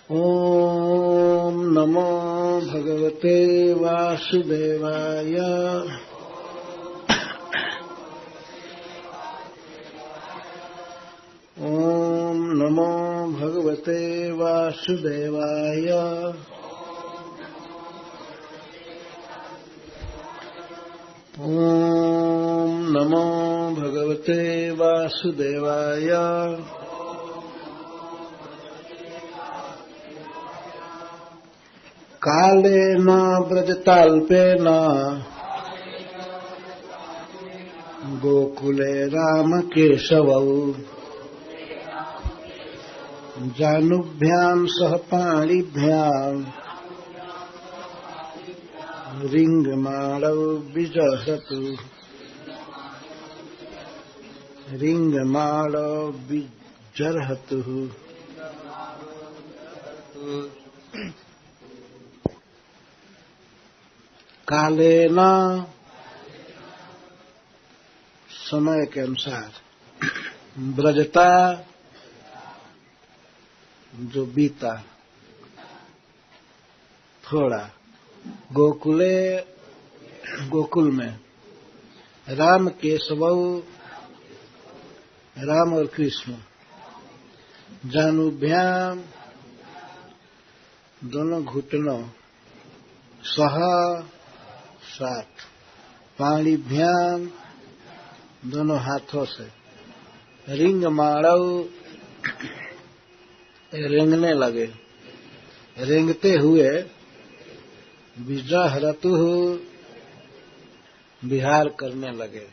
ॐ नमो भगवते वासुदेवाय। ॐ नमो भगवते वासुदेवाय। ॐ नमो भगवते वासुदेवाय। कालेन व्रजताल्पेन गोकुले रामकेशवौ जानुभ्यां सह पाणिभ्यां रिंगमाणौ विजहतु रिंगमाणौ विजर्हतु। कालेन समय के अनुसार, व्रजता जो बीता थोड़ा, गोकुले गोकुल में, राम केशवौ राम और कृष्ण, जानुभ्याम दोनों घुटनों, सह साथ, पाणिभ्याम दोनों हाथों से, रिंग माणव रेंगने लगे, रेंगते हुए, विजहरतु विहार करने लगे।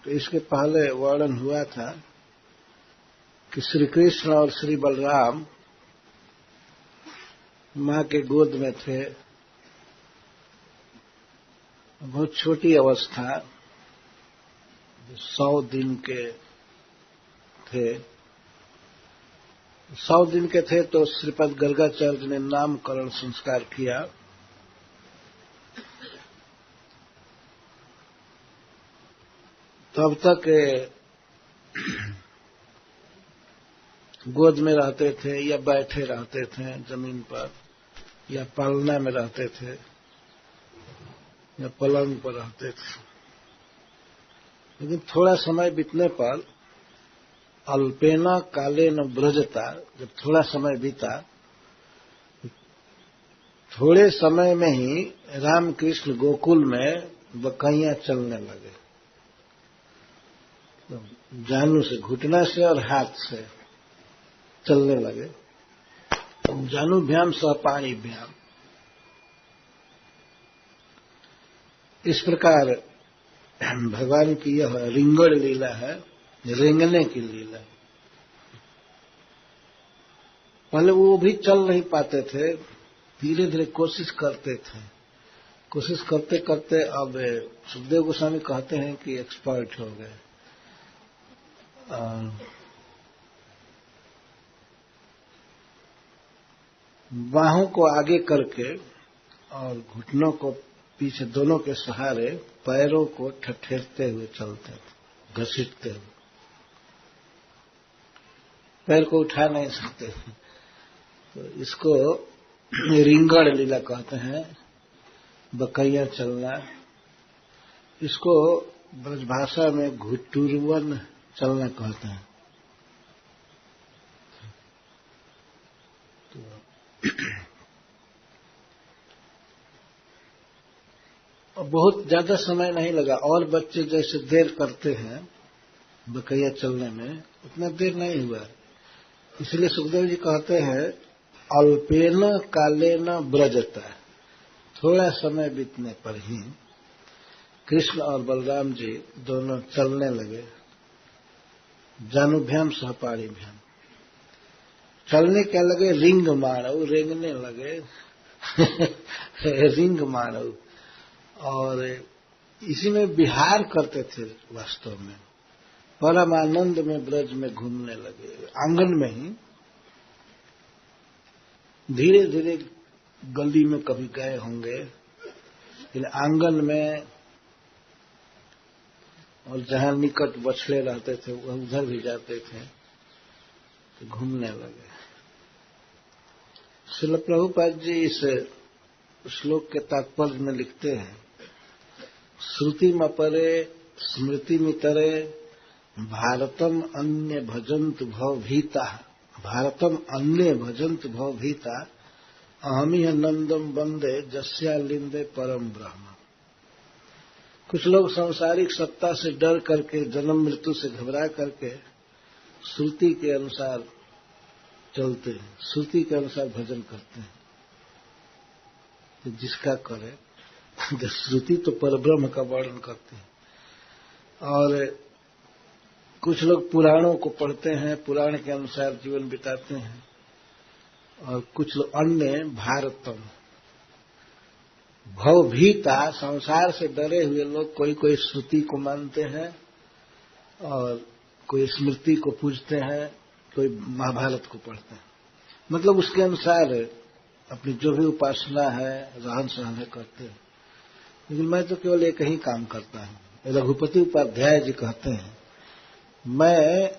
तो इसके पहले वर्णन हुआ था कि श्री कृष्ण और श्री बलराम मां के गोद में थे। बहुत छोटी अवस्था, 100 दिन के थे। 100 दिन के थे तो श्रीपद गर्गाचार्य ने नामकरण संस्कार किया। तब तक गोद में रहते थे या बैठे रहते थे जमीन पर, या पालना में रहते थे, या पलंग पर रहते थे। लेकिन थोड़ा समय बीतने पर, अल्पेन कालेन व्रजता, जब थोड़ा समय बीता, थोड़े समय में ही रामकृष्ण गोकुल में बकैया चलने लगे। तो जानु से, घुटना से और हाथ से चलने लगे। जानुभ्याम सह पाणिभ्याम, इस प्रकार भगवान की यह रिंगण लीला है, रेंगने की लीला। पहले वो भी चल नहीं पाते थे, धीरे धीरे कोशिश करते थे। कोशिश करते करते अब सुखदेव गोस्वामी कहते हैं कि एक्सपर्ट हो गए। बाहों को आगे करके और घुटनों को पीछे, दोनों के सहारे पैरों को ठठेरते हुए चलते थे, घसीटते हुए। पैर को उठा नहीं सकते, तो इसको रिंगण लीला कहते हैं, बकैया चलना। इसको ब्रजभाषा में घुटुरवन चलना कहते हैं। और बहुत ज्यादा समय नहीं लगा। और बच्चे जैसे देर करते हैं बकैया चलने में, उतना देर नहीं हुआ। इसलिए सुखदेव जी कहते हैं, अल्पेन कालेन व्रजता, थोड़ा समय बीतने पर ही कृष्ण और बलराम जी दोनों चलने लगे। जानुभ्याम सह पाणिभ्याम, चलने क्या लगे, रिंग माणव, रेंगने लगे। रिंग माणव, और इसी में विहार करते थे। वास्तव में परम आनंद में ब्रज में घूमने लगे। आंगन में ही धीरे धीरे गली में कभी गए होंगे, लेकिन आंगन में और जहां निकट बछड़े रहते थे वह उधर भी जाते थे। तो घूमने लगे। श्रील प्रभुपाद जी इस श्लोक के तात्पर्य में लिखते हैं, श्रुति मपरे स्मृति मितरे भारतम अन्य भजंत भव भीता, भारतम अन्य भजंत भव भीता अहमी नंदम वंदे जस्या लिंदे परम ब्रह्म। कुछ लोग सांसारिक सत्ता से डर करके, जन्म मृत्यु से घबरा करके श्रुति के अनुसार चलते हैं, श्रुति के अनुसार भजन करते हैं। तो जिसका करे, तो श्रुति तो परब्रह्म का वर्णन करते हैं। और कुछ लोग पुराणों को पढ़ते हैं, पुराण के अनुसार जीवन बिताते हैं। और कुछ लोग अन्य भारतम भवभीता, संसार से डरे हुए लोग कोई कोई श्रुति को मानते हैं और कोई स्मृति को पूजते हैं, कोई महाभारत को पढ़ते हैं। मतलब उसके अनुसार अपनी जो भी उपासना है, रहन सहन है, करते हैं। लेकिन मैं तो केवल एक ही काम करता हूं। रघुपति उपाध्याय जी कहते हैं, मैं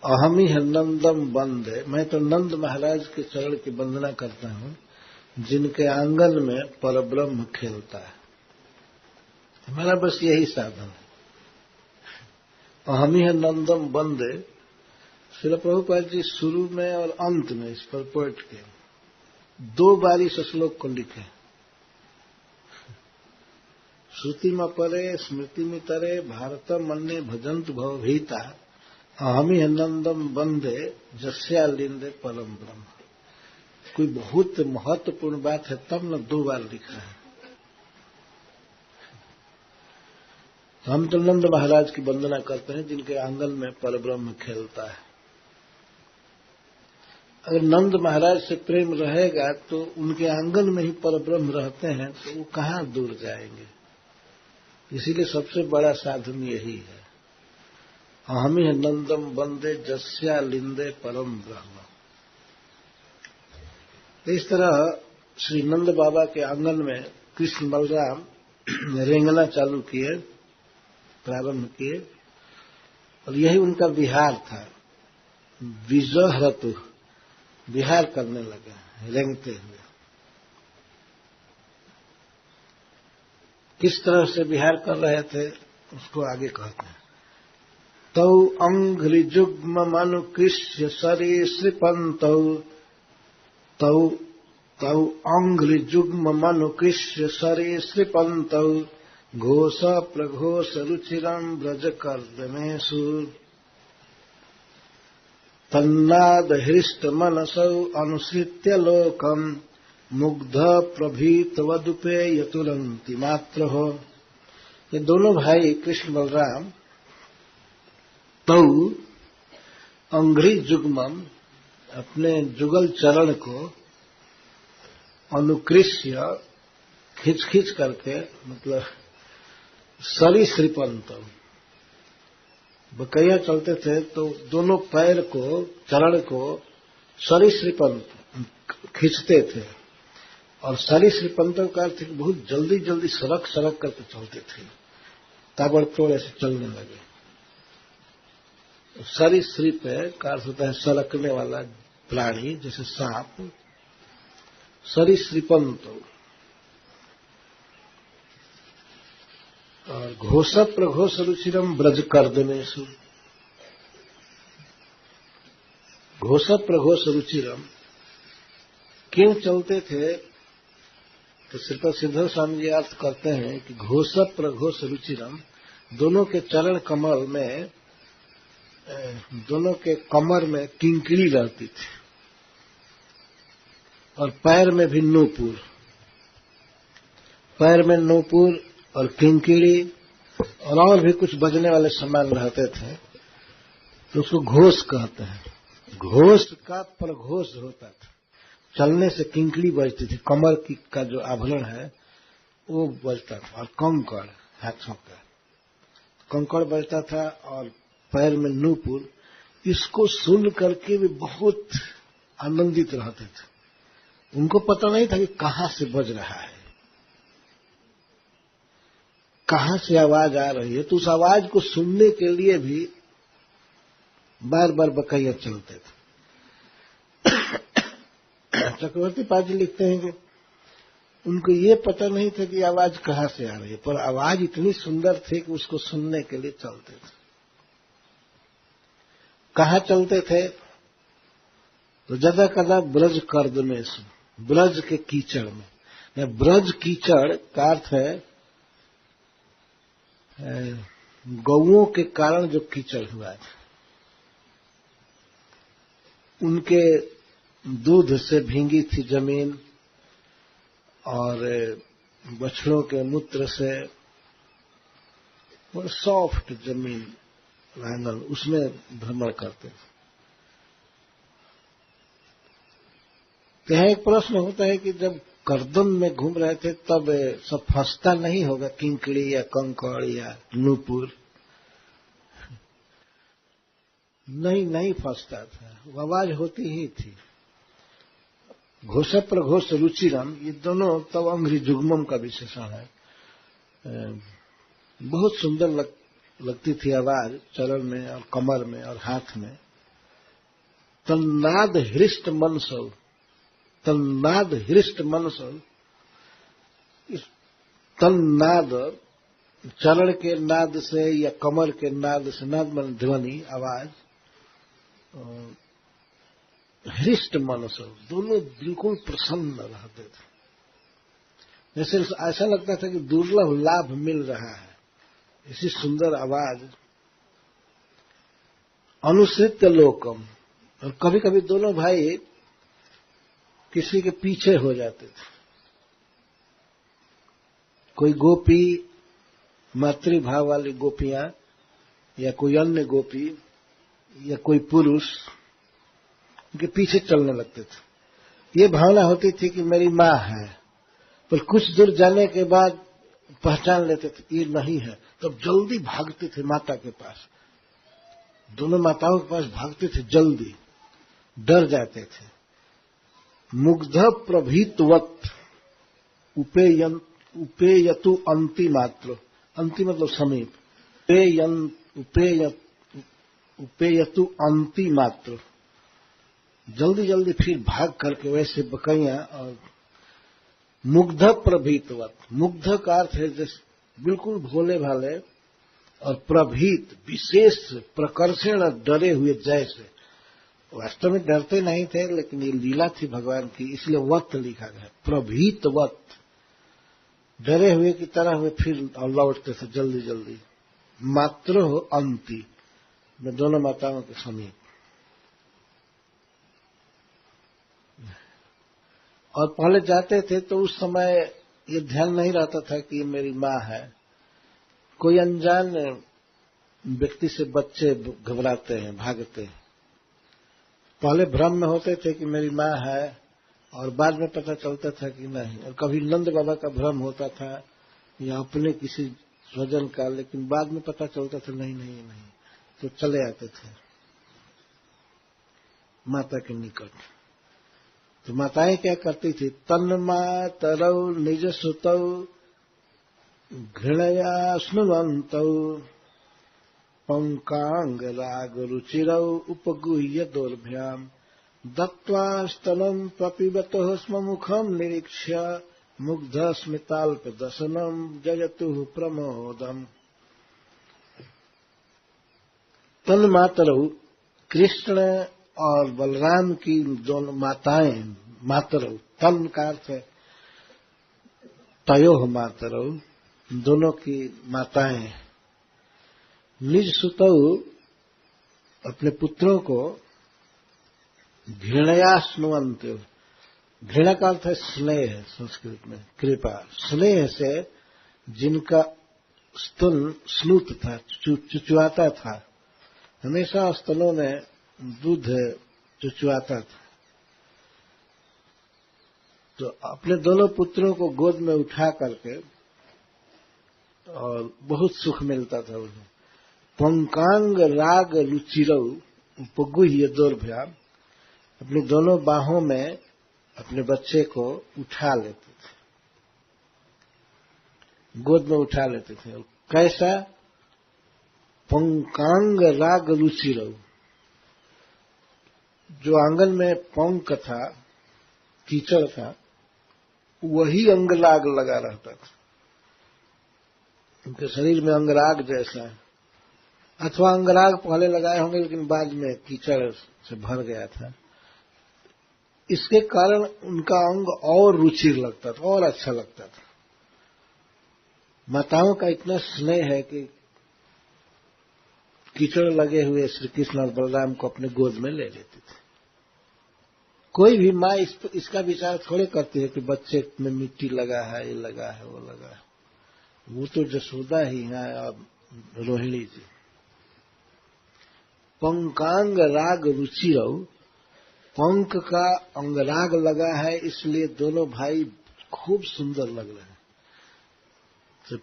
अहमी नंदम वंदे, मैं तो नंद महाराज के चरण की वंदना करता हूं जिनके आंगन में परब्रह्म खेलता है। मेरा बस यही साधन है। अहमी नंदम वंदे। श्रील प्रभुपाद जी शुरू में और अंत में इस परपोर्ट के 2 बार इस श्लोक को लिखे। श्रुति में परे स्मृति में तरे भारतम अन्य भजंत भवभीता अहमी नंदम वंदे जस्या लिंदे परम ब्रह्म। कोई बहुत महत्वपूर्ण बात है तब न 2 बार लिखा है। हम तो नंद महाराज की वंदना करते हैं जिनके आंगन में परब्रह्म खेलता है। अगर नंद महाराज से प्रेम रहेगा तो उनके आंगन में ही परब्रह्म रहते हैं, तो वो कहां दूर जाएंगे। इसीलिए सबसे बड़ा साधन यही है, अहमी नंदम वंदे जस्या लिंदे परम ब्रह्म। इस तरह श्री नंद बाबा के आंगन में कृष्ण बलराम रेंगना चालू किए, प्रारंभ किए, और यही उनका विहार था। विजहरतु, विहार करने लगे रेंगते हुए। किस तरह से विहार कर रहे थे उसको आगे कहते हैं। तौ अंघ्रिजुग्म मनुकृष्य सरीसृपन्तौ, तौ अंघ्रिजुग्म मनुकृष्य सरीसृपन्तौ घोष प्रघोष रुचिरं व्रजकर्दमेषु तन्नाद हृष्ट मनसौ अनुसृत्य लोकम मुग्ध प्रभीत वदुपे यतुरंति मात्र हो। ये दोनों भाई कृष्ण बलराम तौ अंघ्रि जुग्मम, अपने जुगल चरण को अनुकृष्य, खिंच खिंच करके, मतलब सरीसृपंत, बकैया चलते थे तो दोनों पैर को, चरण को सरीसृपंत खींचते थे। और सरीसृपंतों का अर्थ बहुत जल्दी जल्दी सरक सरक करके चलते थे, ताबड़तोड़ ऐसे चलने लगे। सरीसृप का अर्थ होता है सरकने वाला प्राणी, जैसे सांप। सरीसृपंत। और घोष प्रघोष रुचिरम ब्रज कर्दमेषु, घोष प्रघोष रुचिरम क्यों चलते थे? तो श्रीपद सिद्धो स्वामी जी अर्थ करते हैं कि घोष प्रघोष रुचिरम, दोनों के चरण कमल में, दोनों के कमर में किंकिणी रहती थी और पैर में भी नूपुर, पैर में नूपुर और किंकिणी और भी कुछ बजने वाले सामान रहते थे, तो उसको घोष कहते हैं। घोष का प्रघोष होता था, चलने से किंकिणी बजती थी, कमर की का जो आभरण है वो बजता था। और कंकड़, हाथों का कंकड़ बजता था और पैर में नूपुर। इसको सुन करके भी बहुत आनंदित रहते थे। उनको पता नहीं था कि कहां से बज रहा है, कहां से आवाज आ रही है। तो उस आवाज को सुनने के लिए भी बार बार बकैया चलते थे। चक्रवर्ती पाजी लिखते हैं कि उनको ये पता नहीं था कि आवाज कहाँ से आ रही है, पर आवाज इतनी सुंदर थी कि उसको सुनने के लिए चलते थे। कहाँ चलते थे? तो ज्यादा कदा ब्रज कर्द में, ब्रज के कीचड़ में। ब्रज कीचड़ का अर्थ है गौओं के कारण जो कीचड़ हुआ है, उनके दूध से भींगी थी जमीन और बछड़ों के मूत्र से और सॉफ्ट जमीन आंगन, उसमें भ्रमण करते थे। तो यह एक प्रश्न होता है कि जब करदम में घूम रहे थे तब सब फंसता नहीं होगा, किंकड़ी या कंकड़ या नूपुर? नहीं फंसता था, वो आवाज होती ही थी। घोष प्रघोष रुचिरम, ये दोनों तब अंग्री जुग्मम का विशेषण है। बहुत सुंदर लगती थी आवाज, चरण में और कमर में और हाथ में। तन्नाद हृष्ट मनसौ, तन्नाद हृष्ट मनसौ, इस तन्नाद चरण के नाद से या कमर के नाद से, नाद मन ध्वनि आवाज, हृष्ट मनसौ, दोनों बिल्कुल प्रसन्न रहते थे। जैसे ऐसा लगता था कि दुर्लभ लाभ मिल रहा है, ऐसी सुंदर आवाज। अनुसृत्य लोकम, और कभी कभी दोनों भाई किसी के पीछे हो जाते थे। कोई गोपी, मातृभाव वाली गोपियां, या कोई अन्य गोपी, या कोई पुरुष उनके पीछे चलने लगते थे। ये भावना होती थी कि मेरी मां है, पर कुछ दूर जाने के बाद पहचान लेते थे ये नहीं है, तब जल्दी भागते थे माता के पास। दोनों माताओं के पास भागते थे जल्दी, डर जाते थे। मुग्ध प्रभीतवत उपेयतु अंति मात्र, अंति मतलब समीप, उपेयतु अंति मात्र, जल्दी जल्दी फिर भाग करके वैसे बकैया। और मुग्ध प्रभीतवत, मुग्ध का अर्थ है जैसे बिल्कुल भोले भाले, और प्रभीत विशेष प्रकर्षण डरे हुए जैसे। वास्तव में डरते नहीं थे, लेकिन ये लीला थी भगवान की, इसलिए वत लिखा गया, प्रभीतवत, डरे हुए की तरह वे फिर लौटते थे जल्दी जल्दी। मात्र हो अंति, में दोनों माताओं के समीप। और पहले जाते थे तो उस समय ये ध्यान नहीं रहता था कि ये मेरी मां है। कोई अनजान व्यक्ति से बच्चे घबराते हैं, भागते हैं। पहले भ्रम में होते थे कि मेरी मां है, और बाद में पता चलता था कि नहीं। और कभी नंद बाबा का भ्रम होता था या अपने किसी स्वजन का, लेकिन बाद में पता चलता था नहीं, तो चले आते थे माता के निकट। तो माताएं क्या करती थी? तन्मातरौ निज सुतौ घृणया स्नुवन्तौ पंकांग राग रुचिरौ उपगुह्य दोर्भ्याम दत्त्वा स्तनं प्रपिबतः स्म मुखं निरीक्ष्य मुग्ध स्मिताल्प दशनम जयतु प्रमोदम। तन्मातरौ, कृष्ण और बलराम की दोनों माताएं, मातरौ, तन का अर्थ है तयोः मातरौ, दोनों की माताएं, निज सुतौ, अपने पुत्रों को घृणया स्नुवन्त, घृणा का अर्थ है स्नेह, संस्कृत में कृपा, स्नेह से जिनका स्तन स्नुत था, चुचुआता था, हमेशा स्तनों में दूध चुचुआता था। तो अपने दोनों पुत्रों को गोद में उठा करके, और बहुत सुख मिलता था उन्हें। पंकांग राग रुचिरौ उपगुह्य दोर्भ्याम, अपनी दोनों बाहों में अपने बच्चे को उठा लेते थे, गोद में उठा लेते थे। और कैसा? पंकांग राग रुचिरौ, जो आंगन में पंक था, कीचड़ था वही अंगराग लगा रहता था। उनके शरीर में अंगराग जैसा है, अथवा अंगराग पहले लगाए होंगे लेकिन बाद में कीचड़ से भर गया था। इसके कारण उनका अंग और रुचिर लगता था और अच्छा लगता था। माताओं का इतना स्नेह है कि कीचड़ लगे हुए श्री कृष्ण और बलराम को अपने गोद में ले लेते थे। कोई भी माँ इसका विचार थोड़े करती है कि बच्चे में मिट्टी लगा है, ये लगा है, वो लगा है। वो तो जसोदा ही है अब रोहिणी जी। पंकांग राग रुचिरौ, पंख का अंगराग लगा है इसलिए दोनों भाई खूब सुंदर लग रहे हैं। तो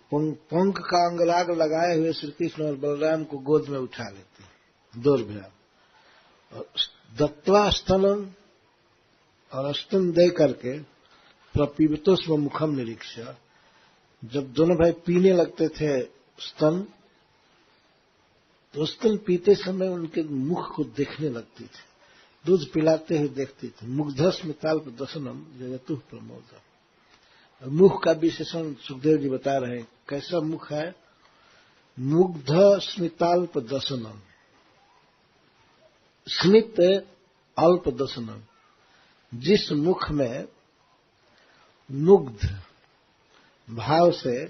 पंख का अंगराग लगाए हुए श्री कृष्ण और बलराम को गोद में उठा लेते हैं दोर्भ्याम, और दत्वा स्तनम, और स्तन दे करके प्रपीबतो स्व मुखम निरीक्षा। जब दोनों भाई पीने लगते थे स्तन, तो स्तन पीते समय उनके मुख को देखने लगती थी, दूध पिलाते हुए देखती थी। मुग्धस्मिताल्प दशनम जगतु प्रमोद। मुख का विशेषण सुखदेव जी बता रहे हैं, कैसा मुख है? मुग्ध स्मिताल्प दशनम, स्मित अल्प दशनम। जिस मुख में मुग्ध भाव से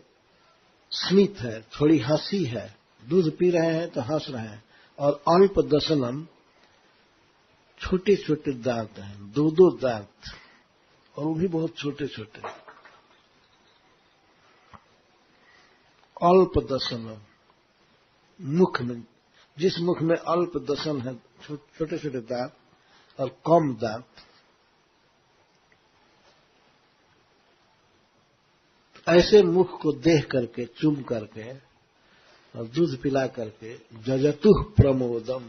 स्मित है, थोड़ी हंसी है, दूध पी रहे हैं तो हंस रहे हैं, और अल्प दशनम छोटे छोटे दांत हैं, दो दांत, और वो भी बहुत छोटे छोटे। अल्प दशनम मुख में, जिस मुख में अल्प दशन है, छोटे छोटे दांत और कम दांत, ऐसे मुख को देख करके, चूम करके और दूध पिला करके जजतुः प्रमोदम,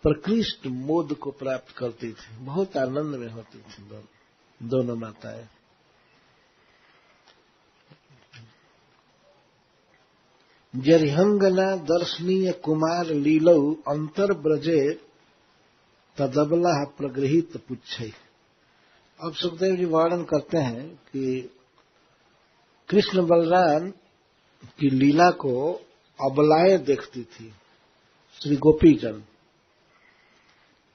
प्रकृष्ट मोद को प्राप्त करती थी, बहुत आनंद में होती थी दोनों माताएं। जरिहंगना दर्शनीय कुमार लीलौ अंतर ब्रजे तदबला प्रगृहित पुच्छै। अब सुखदेव जी वर्णन करते हैं कि कृष्ण बलराम की लीला को अबलाएं देखती थी श्री गोपी जन,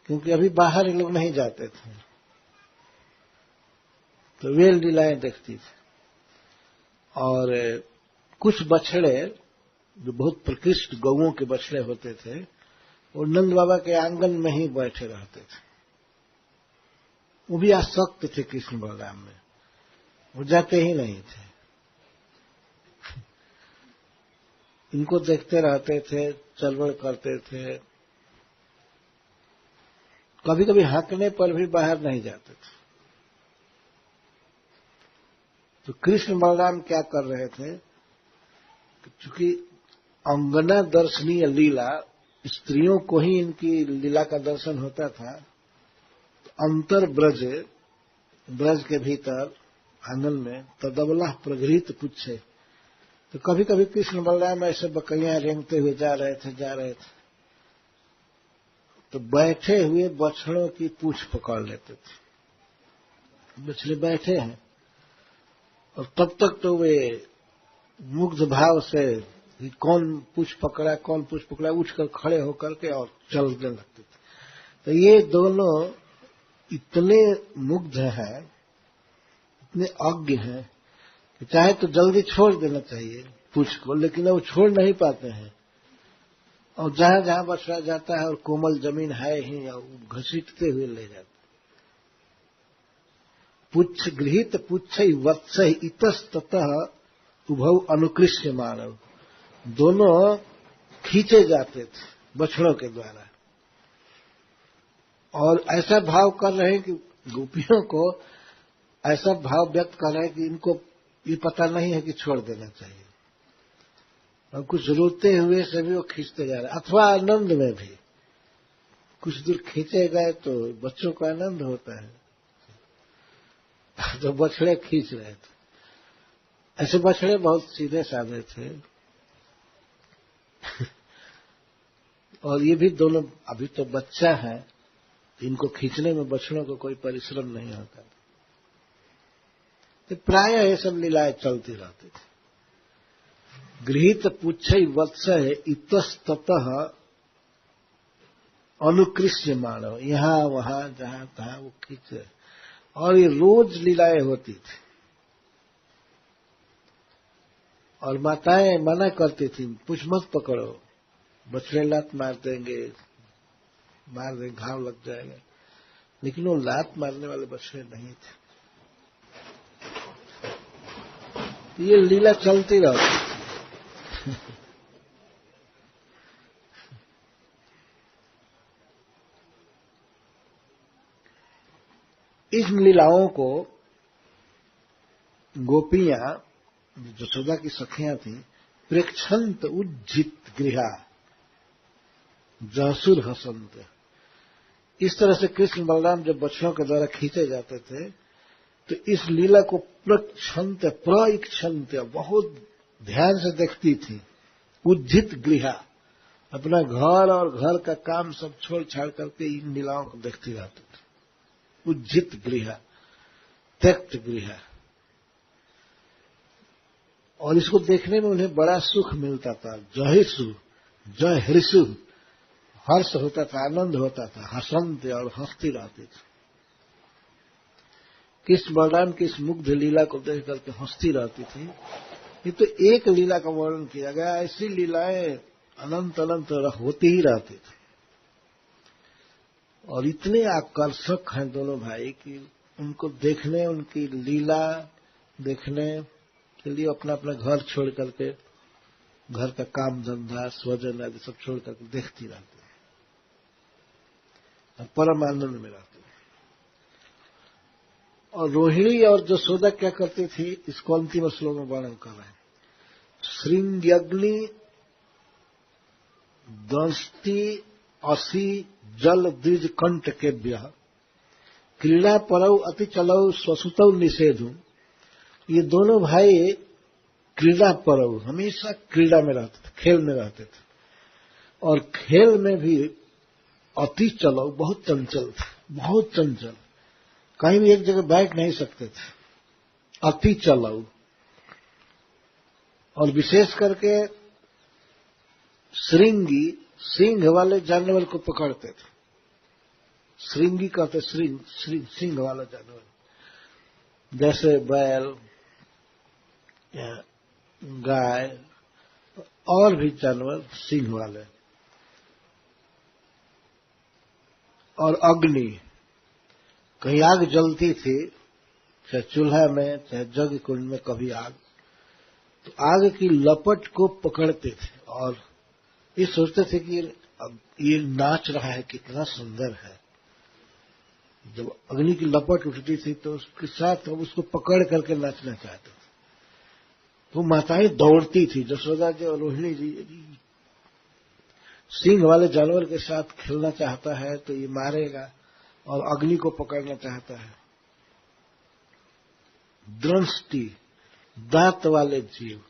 क्योंकि अभी बाहर ये लोग नहीं जाते थे, तो वे लीलाएं देखती थी। और कुछ बछड़े जो बहुत प्रकृष्ट गौओं के बछड़े होते थे, वो नंद बाबा के आंगन में ही बैठे रहते थे। वो भी आसक्त थे कृष्ण बलराम में, वो जाते ही नहीं थे, इनको देखते रहते थे, चलवड़ करते थे। कभी कभी हाँकने पर भी बाहर नहीं जाते थे। तो कृष्ण बलराम क्या कर रहे थे, चूंकि अंगना दर्शनीय लीला, स्त्रियों को ही इनकी लीला का दर्शन होता था, तो अंतर ब्रज, ब्रज के भीतर आंगन में तदबला प्रगृहित पुच्छे, तो कभी कभी कृष्ण बलराम ऐसे बकरियां रेंगते हुए जा रहे थे, तो बैठे हुए बछड़ों की पूंछ पकड़ लेते थे। बछड़े बैठे हैं और तब तक तो वे मुग्ध भाव से कौन पूंछ पकड़ा उठकर खड़े होकर के और चलने लगते थे। तो ये दोनों इतने मुग्ध हैं, इतने अज्ञ हैं कि चाहे तो जल्दी छोड़ देना चाहिए पूंछ को, लेकिन वो छोड़ नहीं पाते हैं, और जहां जहां बछड़ा जाता है और कोमल जमीन है ही, घसीटते हुए ले जाते। पुच्छ गृहित पुच्छ वत्स इतस्ततः उभौ अनुकृष्य मानव, दोनों खींचे जाते थे बछड़ों के द्वारा, और ऐसा भाव कर रहे हैं कि गोपियों को ऐसा भाव व्यक्त कर रहे हैं कि इनको ये पता नहीं है कि छोड़ देना चाहिए, और कुछ रोते हुए से भी वो खींचते जा रहे हैं, अथवा आनंद में भी कुछ दूर खींचे गए तो बच्चों को आनंद होता है, तो बछड़े खींच रहे थे। ऐसे बछड़े बहुत सीधे साधे थे। और ये भी दोनों अभी तो बच्चा है, इनको खींचने में बछड़ों को कोई परिश्रम नहीं होता। तो प्राय ये सब लीलाएं चलती रहती थी। गृहीत पुच्छई वत्स इतस्ततः अनुकृष्य मानव, यहां वहां जहां तहां वो खींचे, और ये रोज लीलाएं होती थी। और माताएं मना करती थी, कुछ मत पकड़ो, बछड़े लात मार देंगे, घाव लग जाएगा। लेकिन वो लात मारने वाले बछड़े नहीं थे। ये लीला चलती रहती थी। इस लीलाओं को गोपियां, यशोदा की सखियां थी, प्रेक्षंत उज्जित गृहा जसुर हसंत। इस तरह से कृष्ण बलराम जब बछड़ों के द्वारा खींचे जाते थे तो इस लीला को प्रइक्षंत बहुत ध्यान से देखती थी। उज्जित गृहा, अपना घर और घर का काम सब छोड़ छाड़ करके इन लीलाओं को देखती रहती थी। उज्जित गृहा, त्यक्त गृहा। और इसको देखने में उन्हें बड़ा सुख मिलता था। जहिसु, जय हृषु, हर्ष होता था, आनंद होता था। हसंत, और हंसती रहती थी। कृष्ण बलराम की इस मुग्ध लीला को देख करके हंसती रहती थी। ये तो एक लीला का वर्णन किया गया, ऐसी लीलाएं अनंत अनंत होती ही रहती थी। और इतने आकर्षक हैं दोनों भाई कि उनको देखने, उनकी लीला देखने के लिए अपना अपना घर छोड़ करके, घर का काम धंधा स्वजन आदि सब छोड़ करके देखती रहती है और परम आनंद में रहती है। और रोहिणी और यशोदा क्या करती थी, इसको अंतिम श्लोक में वर्णन कर रहे हैं। श्रृंग्यग्नि दंष्टि असी जल द्विज कंठ के ब्याह क्रीड़ा परौ अति चलौ स्वसुतौ निषेधु। ये दोनों भाई क्रीड़ा परौ, हमेशा क्रीड़ा में रहते थे, खेल में रहते थे। और खेल में भी अति चलौ, बहुत चंचल थे, बहुत चंचल, कहीं भी एक जगह बैठ नहीं सकते थे। अति चलौ, और विशेष करके श्रृंगी, सिंह वाले जानवर को पकड़ते थे। श्रृंगी कहते सिंह वाला जानवर, जैसे बैल, गाय और भी जानवर सिंह वाले। और अग्नि, कहीं आग जलती थी, चाहे चूल्हा में चाहे जग कुंड में कभी आग, तो आग की लपट को पकड़ते थे और ये सोचते थे कि अब ये नाच रहा है, कितना सुंदर है। जब अग्नि की लपट उठती थी तो उसके साथ अब उसको पकड़ करके नाचना चाहते थे। तो माताएं दौड़ती थी, यशोदा जी और रोहिणी जी, सिंह वाले जानवर के साथ खेलना चाहता है तो ये मारेगा, और अग्नि को पकड़ना चाहता है। दंष्टि, दांत वाले जीव,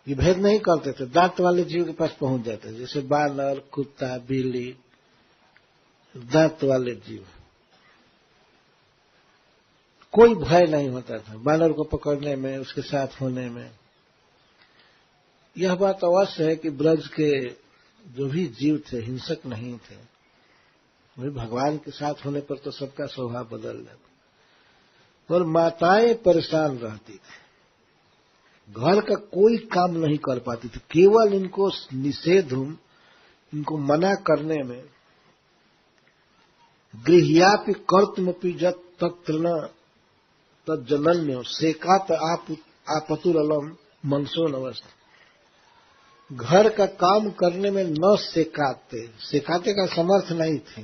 ये भेद नहीं करते थे, दांत वाले जीव के पास पहुंच जाते थे, जैसे बानर, कुत्ता, बिल्ली, दांत वाले जीव। कोई भय नहीं होता था बानर को पकड़ने में, उसके साथ होने में। यह बात अवश्य है कि ब्रज के जो भी जीव थे हिंसक नहीं थे, वही भगवान के साथ होने पर तो सबका स्वभाव बदल जाता। और माताएं परेशान रहती थी, घर का कोई काम नहीं कर पाती थी, केवल इनको निषेधुम, इनको मना करने में। गृह्यापि कर्तुमपि जत तत्र न तज्जनन्यो सेकात आपतुरलम मनसो नवस्त। घर का काम करने में न सेकाते, सेकाते का समर्थ नहीं थे,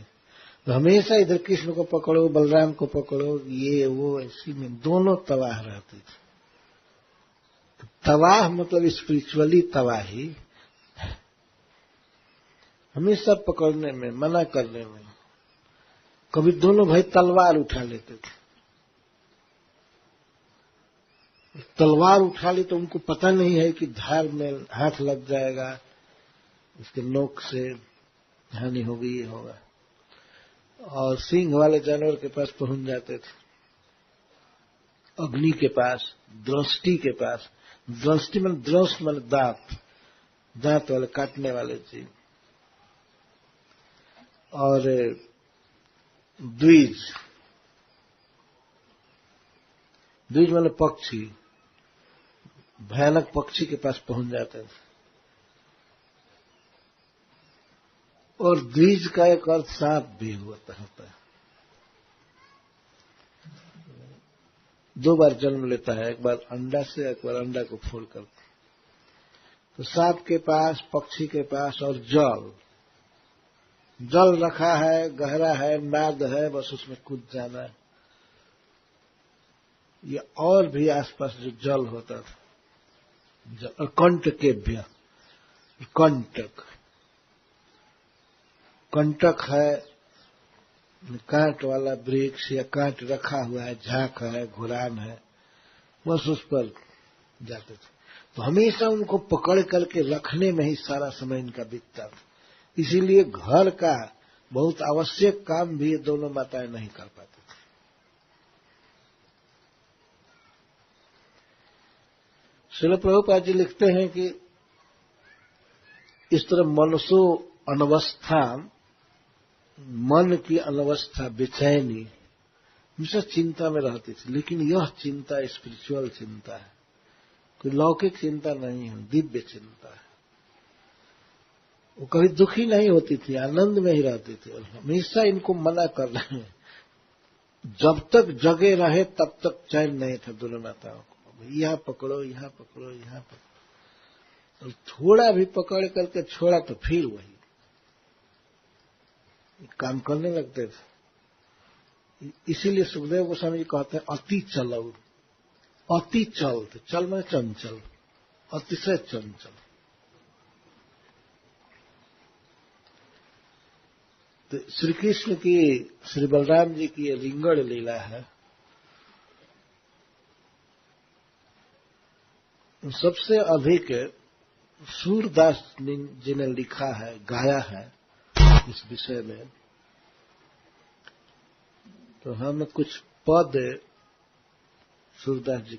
तो हमेशा इधर कृष्ण को पकड़ो, बलराम को पकड़ो, ये वो, इसी में दोनों तबाह रहते थे। तबाह मतलब स्पिरिचुअली तबाही, हमेशा पकड़ने में, मना करने में। कभी दोनों भाई तलवार उठा लेते थे, तलवार उठा ली तो उनको पता नहीं है कि धार में हाथ लग जाएगा, उसके नोक से हानि होगी, ये होगा, और सींग वाले जानवर के पास पहुंच जाते थे, अग्नि के पास, दृष्टि के पास। दृष्टि मन दृष्ट मन दांत, दांत वाले काटने वाले चीज। और द्विज, द्विज माने पक्षी, भयानक पक्षी के पास पहुंच जाते थे। और द्विज का एक अर्थ सांप भी होता है। 2 बार जन्म लेता है, एक बार अंडा से, एक बार अंडा को फोड़कर। तो सांप के पास, पक्षी के पास, और जल, जल रखा है, गहरा है, नाद है, बस उसमें कूद जाना है। ये और भी आसपास जो जल होता था, कंटकेभ्य, कंटक, कंटक है कांट वाला वृक्ष या कांट रखा हुआ है, झाक है, घुरान है, बस उस पर जाते थे। तो हमेशा उनको पकड़ करके रखने में ही सारा समय इनका बीतता था। इसीलिए घर का बहुत आवश्यक काम भी ये दोनों माताएं नहीं कर पाती थी। श्रील प्रभुपाद जी लिखते हैं कि इस तरह मनसो अनवस्था, मन की अनवस्था, बेचैनी, हमेशा चिंता में रहती थी। लेकिन यह चिंता स्पिरिचुअल चिंता है, कोई लौकिक चिंता नहीं है, दिव्य चिंता है। वो कभी दुखी नहीं होती थी, आनंद में ही रहती थी। और हमेशा इनको मना कर रहे हैं, जब तक जगे रहे तब तक चैन नहीं था दोनों माताओं को। यहां पकड़ो, यहां पकड़ो, यहां पकड़ो। और थोड़ा भी पकड़ करके छोड़ा तो फिर वही काम करने लगते थे। इसीलिए सुखदेव गोस्वामी जी कहते हैं अति चलो, अति चल, चल में चंचल, अतिशय चंचल। तो श्री कृष्ण की, श्री बलराम जी की ये रिंगण लीला है। सबसे अधिक सूरदास जी ने लिखा है, गाया है इस विषय में। तो हम कुछ पद सूरदास जी